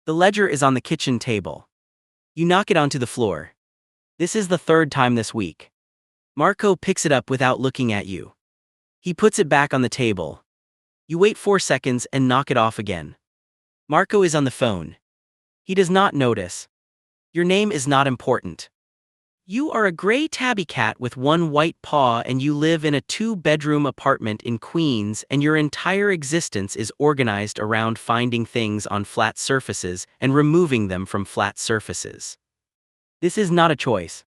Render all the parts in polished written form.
The ledger is on the kitchen table. You knock it onto the floor. This is the third time this week. Marco picks it up without looking at you. He puts it back on the table. You wait 4 seconds and knock it off again. Marco is on the phone. He does not notice. Your name is not important. You are a gray tabby cat with one white paw and you live in a 2-bedroom apartment in Queens and your entire existence is organized around finding things on flat surfaces and removing them from flat surfaces. This is not a choice.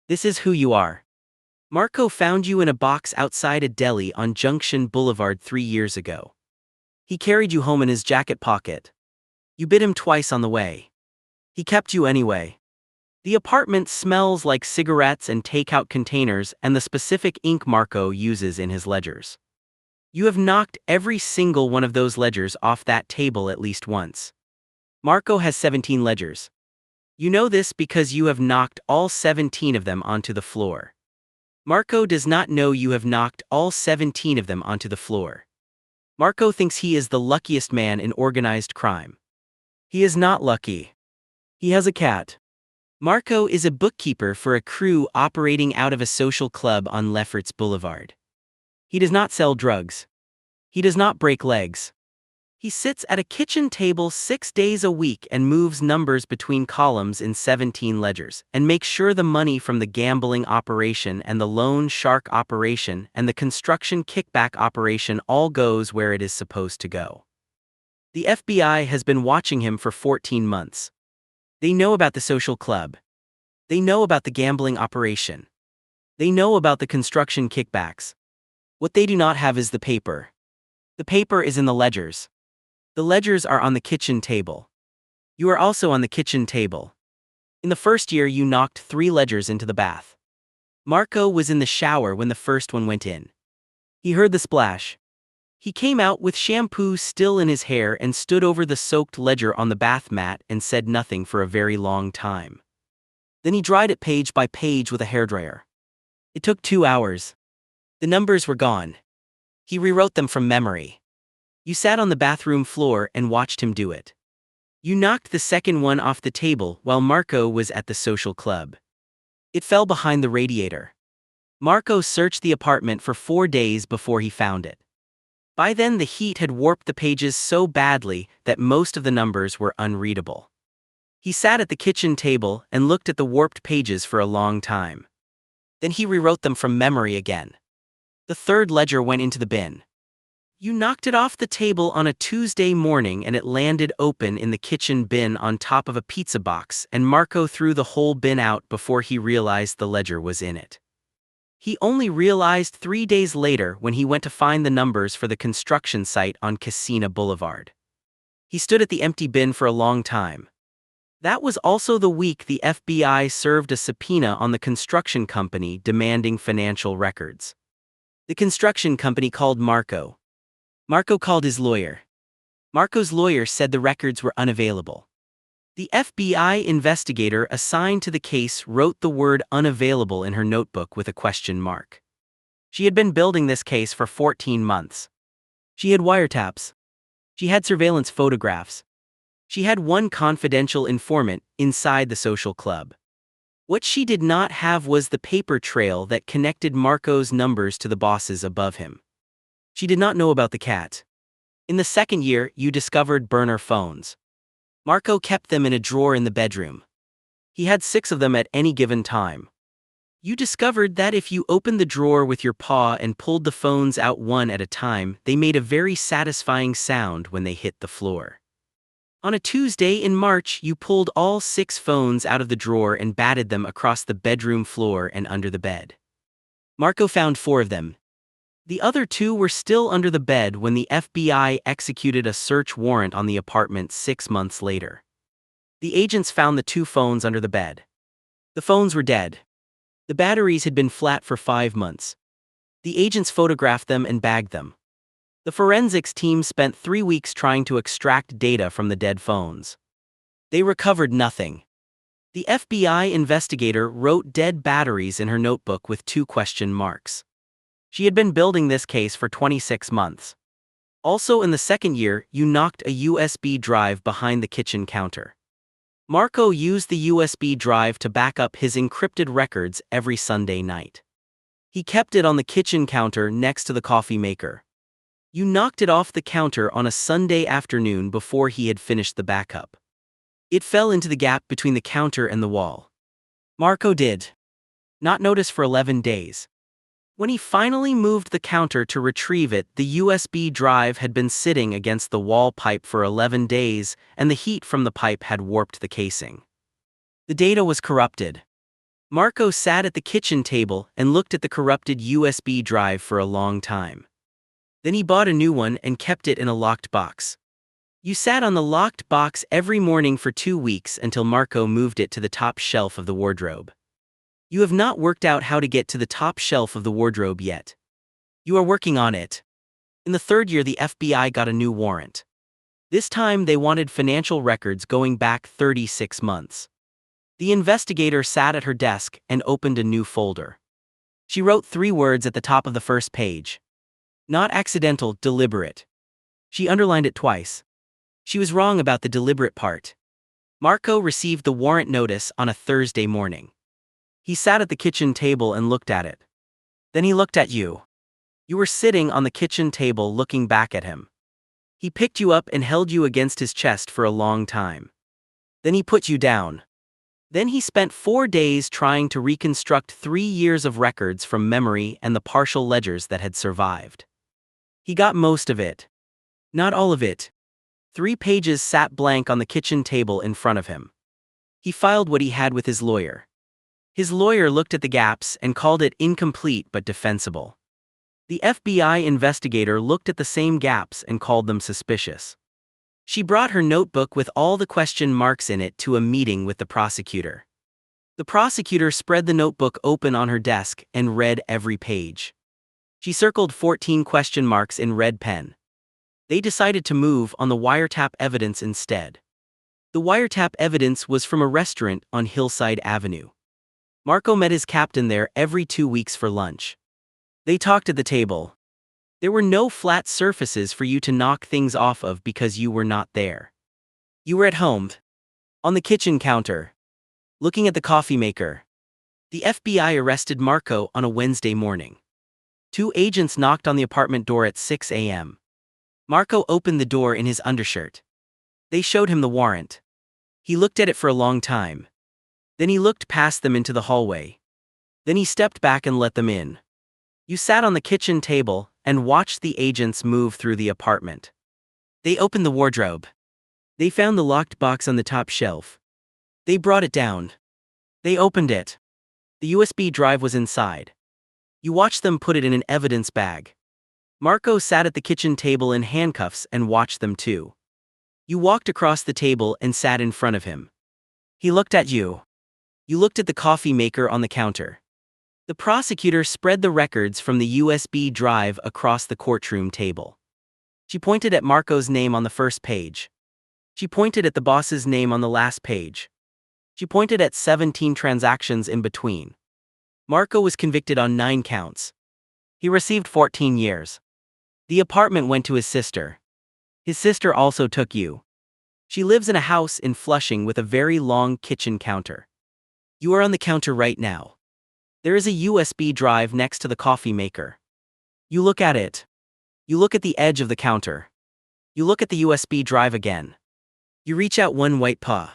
This is who you are. Marco found you in a box outside a deli on Junction Boulevard 3 years ago. He carried you home in his jacket pocket. You bit him twice on the way. He kept you anyway. The apartment smells like cigarettes and takeout containers and the specific ink Marco uses in his ledgers. You have knocked every single one of those ledgers off that table at least once. Marco has 17 ledgers. You know this because you have knocked all 17 of them onto the floor. Marco does not know you have knocked all 17 of them onto the floor. Marco thinks he is the luckiest man in organized crime. He is not lucky. He has a cat. Marco is a bookkeeper for a crew operating out of a social club on Lefferts Boulevard. He does not sell drugs. He does not break legs. He sits at a kitchen table 6 days a week and moves numbers between columns in 17 ledgers and makes sure the money from the gambling operation and the loan shark operation and the construction kickback operation all goes where it is supposed to go. The FBI has been watching him for 14 months. They know about the social club. They know about the gambling operation. They know about the construction kickbacks. What they do not have is the paper. The paper is in the ledgers. The ledgers are on the kitchen table. You are also on the kitchen table. In the first year you knocked 3 ledgers into the bath. Marco was in the shower when the first one went in. He heard the splash. He came out with shampoo still in his hair and stood over the soaked ledger on the bath mat and said nothing for a very long time. Then he dried it page by page with a hairdryer. It took 2 hours. The numbers were gone. He rewrote them from memory. You sat on the bathroom floor and watched him do it. You knocked the second one off the table while Marco was at the social club. It fell behind the radiator. Marco searched the apartment for 4 days before he found it. By then the heat had warped the pages so badly that most of the numbers were unreadable. He sat at the kitchen table and looked at the warped pages for a long time. Then he rewrote them from memory again. The third ledger went into the bin. You knocked it off the table on a Tuesday morning and it landed open in the kitchen bin on top of a pizza box and Marco threw the whole bin out before he realized the ledger was in it. He only realized 3 days later when he went to find the numbers for the construction site on Casina Boulevard. He stood at the empty bin for a long time. That was also the week the FBI served a subpoena on the construction company demanding financial records. The construction company called Marco. Marco called his lawyer. Marco's lawyer said the records were unavailable. The FBI investigator assigned to the case wrote the word unavailable in her notebook with a question mark. She had been building this case for 14 months. She had wiretaps. She had surveillance photographs. She had one confidential informant inside the social club. What she did not have was the paper trail that connected Marco's numbers to the bosses above him. She did not know about the cat. In the second year, you discovered burner phones. Marco kept them in a drawer in the bedroom. He had 6 of them at any given time. You discovered that if you opened the drawer with your paw and pulled the phones out one at a time, they made a very satisfying sound when they hit the floor. On a Tuesday in March, you pulled all 6 phones out of the drawer and batted them across the bedroom floor and under the bed. Marco found 4 of them. The other 2 were still under the bed when the FBI executed a search warrant on the apartment 6 months later. The agents found the 2 phones under the bed. The phones were dead. The batteries had been flat for 5 months. The agents photographed them and bagged them. The forensics team spent 3 weeks trying to extract data from the dead phones. They recovered nothing. The FBI investigator wrote dead batteries in her notebook with 2 question marks. She had been building this case for 26 months. Also in the second year, you knocked a USB drive behind the kitchen counter. Marco used the USB drive to back up his encrypted records every Sunday night. He kept it on the kitchen counter next to the coffee maker. You knocked it off the counter on a Sunday afternoon before he had finished the backup. It fell into the gap between the counter and the wall. Marco did not notice for 11 days. When he finally moved the counter to retrieve it, the USB drive had been sitting against the wall pipe for 11 days, and the heat from the pipe had warped the casing. The data was corrupted. Marco sat at the kitchen table and looked at the corrupted USB drive for a long time. Then he bought a new one and kept it in a locked box. You sat on the locked box every morning for 2 weeks until Marco moved it to the top shelf of the wardrobe. You have not worked out how to get to the top shelf of the wardrobe yet. You are working on it. In the third year, the FBI got a new warrant. This time they wanted financial records going back 36 months. The investigator sat at her desk and opened a new folder. She wrote 3 words at the top of the first page. Not accidental, deliberate. She underlined it twice. She was wrong about the deliberate part. Marco received the warrant notice on a Thursday morning. He sat at the kitchen table and looked at it. Then he looked at you. You were sitting on the kitchen table looking back at him. He picked you up and held you against his chest for a long time. Then he put you down. Then he spent 4 days trying to reconstruct 3 years of records from memory and the partial ledgers that had survived. He got most of it. Not all of it. 3 pages sat blank on the kitchen table in front of him. He filed what he had with his lawyer. His lawyer looked at the gaps and called it incomplete but defensible. The FBI investigator looked at the same gaps and called them suspicious. She brought her notebook with all the question marks in it to a meeting with the prosecutor. The prosecutor spread the notebook open on her desk and read every page. She circled 14 question marks in red pen. They decided to move on the wiretap evidence instead. The wiretap evidence was from a restaurant on Hillside Avenue. Marco met his captain there every 2 weeks for lunch. They talked at the table. There were no flat surfaces for you to knock things off of because you were not there. You were at home, on the kitchen counter, looking at the coffee maker. The FBI arrested Marco on a Wednesday morning. 2 agents knocked on the apartment door at 6 a.m. Marco opened the door in his undershirt. They showed him the warrant. He looked at it for a long time. Then he looked past them into the hallway. Then he stepped back and let them in. You sat on the kitchen table and watched the agents move through the apartment. They opened the wardrobe. They found the locked box on the top shelf. They brought it down. They opened it. The USB drive was inside. You watched them put it in an evidence bag. Marco sat at the kitchen table in handcuffs and watched them too. You walked across the table and sat in front of him. He looked at you. You looked at the coffee maker on the counter. The prosecutor spread the records from the USB drive across the courtroom table. She pointed at Marco's name on the first page. She pointed at the boss's name on the last page. She pointed at 17 transactions in between. Marco was convicted on 9 counts. He received 14 years. The apartment went to his sister. His sister also took you. She lives in a house in Flushing with a very long kitchen counter. You are on the counter right now. There is a USB drive next to the coffee maker. You look at it. You look at the edge of the counter. You look at the USB drive again. You reach out one white paw.